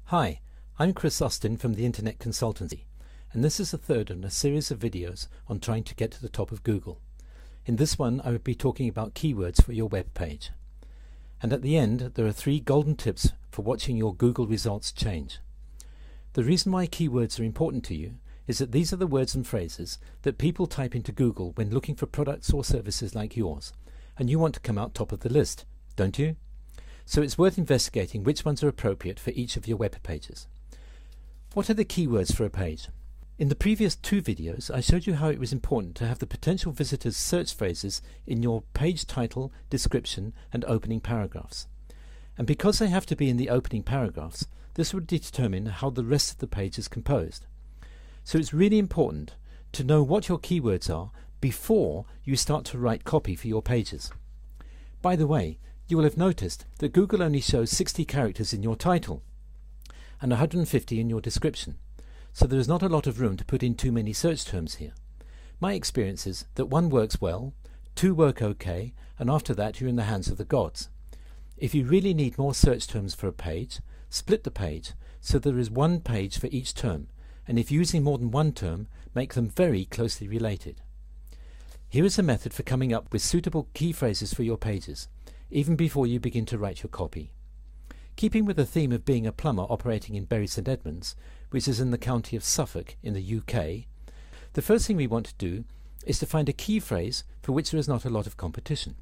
Hi, I'm Chris Austin from the Internet Consultancy, and this is the third in a series of videos on trying to get to the top of Google. In this one, I will be talking about keywords for your web page. And at the end, there are 3 golden tips for watching your Google results change. The reason why keywords are important to you is that these are the words and phrases that people type into Google when looking for products or services like yours, and you want to come out top of the list, don't you? So it's worth investigating which ones are appropriate for each of your web pages. What are the keywords for a page? In the previous 2 videos, I showed you how it was important to have the potential visitors' search phrases in your page title, description, and opening paragraphs. And because they have to be in the opening paragraphs, this would determine how the rest of the page is composed. So it's really important to know what your keywords are before you start to write copy for your pages. By the way, you will have noticed that Google only shows 60 characters in your title and 150 in your description, so there is not a lot of room to put in too many search terms here. My experience is that 1 works well, 2 work okay, and after that you're in the hands of the gods. If you really need more search terms for a page, split the page so there is 1 page for each term, and if using more than 1 term, make them very closely related. Here is a method for coming up with suitable key phrases for your pages, even before you begin to write your copy. Keeping with the theme of being a plumber operating in Bury St Edmunds, which is in the county of Suffolk in the UK, the first thing we want to do is to find a key phrase for which there is not a lot of competition.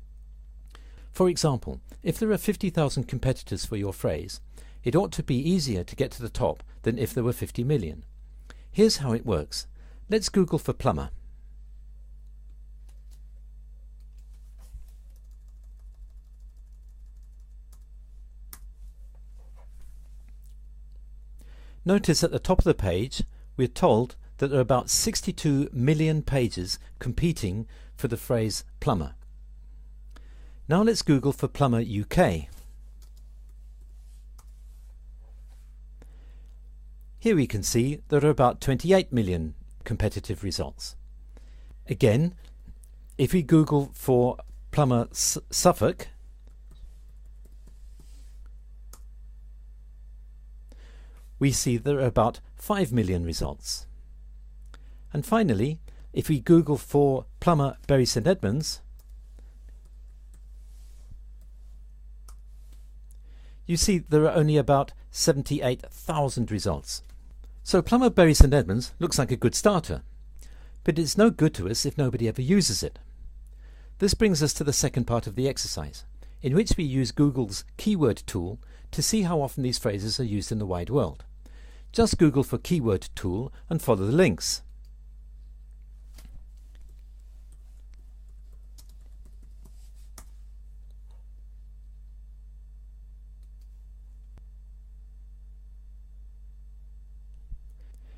For example, if there are 50,000 competitors for your phrase, it ought to be easier to get to the top than if there were 50 million. Here's how it works. Let's Google for plumber. Notice at the top of the page we're told that there are about 62 million pages competing for the phrase plumber. Now let's Google for plumber UK. Here we can see there are about 28 million competitive results. Again, if we Google for plumber Suffolk, we see there are about 5 million results. And finally, if we Google for plumber Bury St Edmunds, you see there are only about 78,000 results. So plumber Bury St Edmunds looks like a good starter, but it's no good to us if nobody ever uses it. This brings us to the second part of the exercise, in which we use Google's keyword tool to see how often these phrases are used in the wide world. Just Google for keyword tool and follow the links.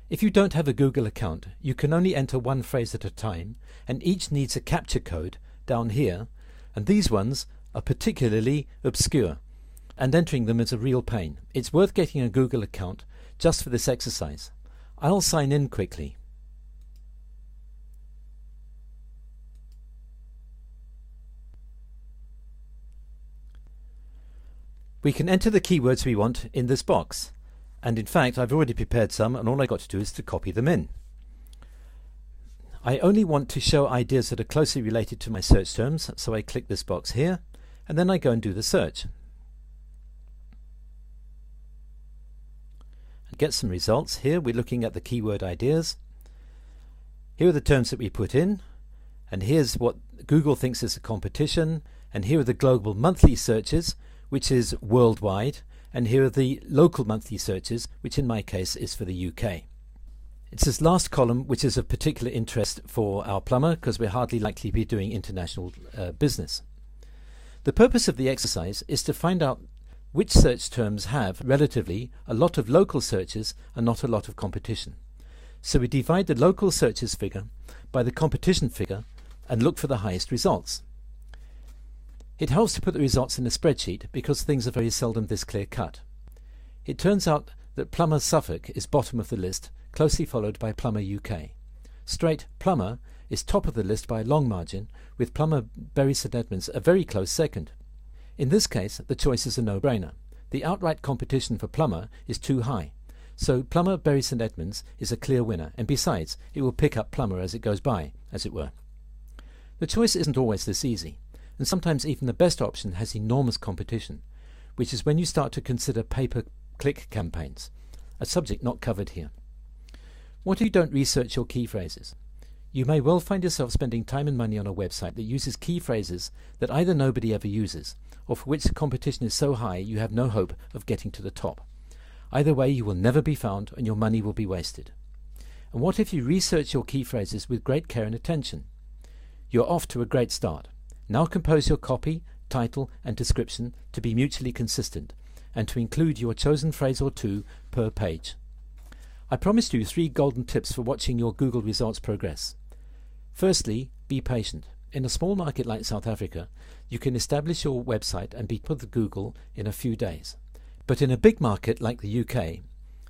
If you don't have a Google account, you can only enter 1 phrase at a time, and each needs a captcha code down here, and these ones are particularly obscure, and entering them is a real pain. It's worth getting a Google account just for this exercise. I'll sign in quickly. We can enter the keywords we want in this box, and in fact I've already prepared some, and all I got to do is to copy them in. I only want to show ideas that are closely related to my search terms, so I click this box here, and then I go and do the search. Get some results. Here we're looking at the keyword ideas. Here are the terms that we put in, and here's what Google thinks is a competition, and here are the global monthly searches, which is worldwide, and here are the local monthly searches, which in my case is for the UK. It's this last column which is of particular interest for our plumber, because we're hardly likely to be doing international business. The purpose of the exercise is to find out which search terms have relatively a lot of local searches and not a lot of competition. So we divide the local searches figure by the competition figure and look for the highest results. It helps to put the results in a spreadsheet because things are very seldom this clear cut. It turns out that plumber Suffolk is bottom of the list, closely followed by plumber UK. Straight plumber is top of the list by a long margin, with plumber Bury St Edmunds a very close second. In this case, the choice is a no-brainer. The outright competition for Plumber is too high. So Plumber Bury St Edmunds is a clear winner, and besides, it will pick up Plumber as it goes by, as it were. The choice isn't always this easy, and sometimes even the best option has enormous competition, which is when you start to consider pay-per-click campaigns, a subject not covered here. What if you don't research your key phrases? You may well find yourself spending time and money on a website that uses key phrases that either nobody ever uses, or for which the competition is so high you have no hope of getting to the top. Either way, you will never be found and your money will be wasted. And what if you research your key phrases with great care and attention? You're off to a great start. Now compose your copy, title and description to be mutually consistent, and to include your chosen phrase or two per page. I promised you 3 golden tips for watching your Google results progress. Firstly, be patient. In a small market like South Africa, you can establish your website and be put with Google in a few days. But in a big market like the UK,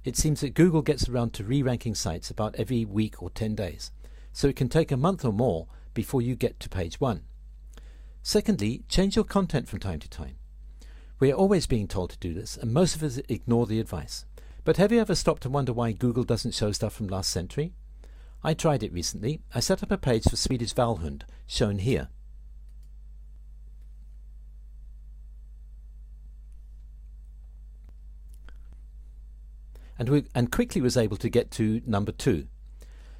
it seems that Google gets around to re-ranking sites about every week or 10 days, so it can take a month or more before you get to page 1. Secondly, change your content from time to time. We are always being told to do this, and most of us ignore the advice. But have you ever stopped to wonder why Google doesn't show stuff from last century? I tried it recently. I set up a page for Swedish Valhund, shown here. And quickly was able to get to number 2.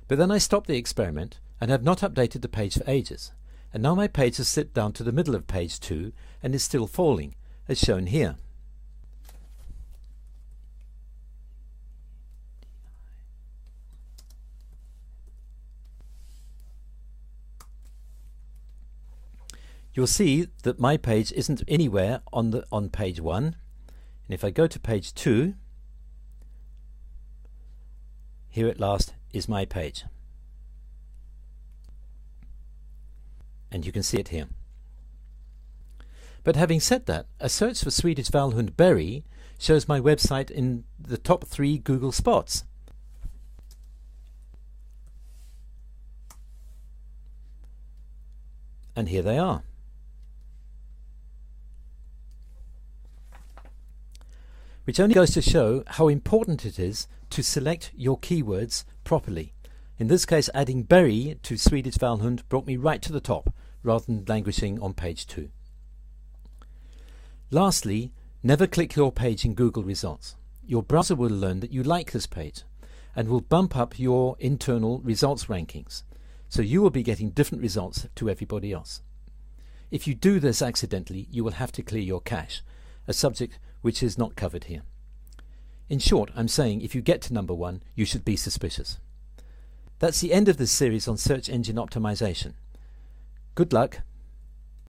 But then I stopped the experiment and have not updated the page for ages. And now my page has slipped down to the middle of page 2 and is still falling, as shown here. You'll see that my page isn't anywhere on page 1, and if I go to page 2, here at last is my page, and you can see it here. But having said that, a search for Swedish Valhund Berry shows my website in the top 3 Google spots. And here they are. Which only goes to show how important it is to select your keywords properly. In this case, adding berry to Swedish Valhund brought me right to the top, rather than languishing on page 2. Lastly, never click your page in Google results. Your browser will learn that you like this page, and will bump up your internal results rankings, so you will be getting different results to everybody else. If you do this accidentally, you will have to clear your cache, a subject which is not covered here. In short, I'm saying if you get to number 1, you should be suspicious. That's the end of this series on search engine optimization. Good luck.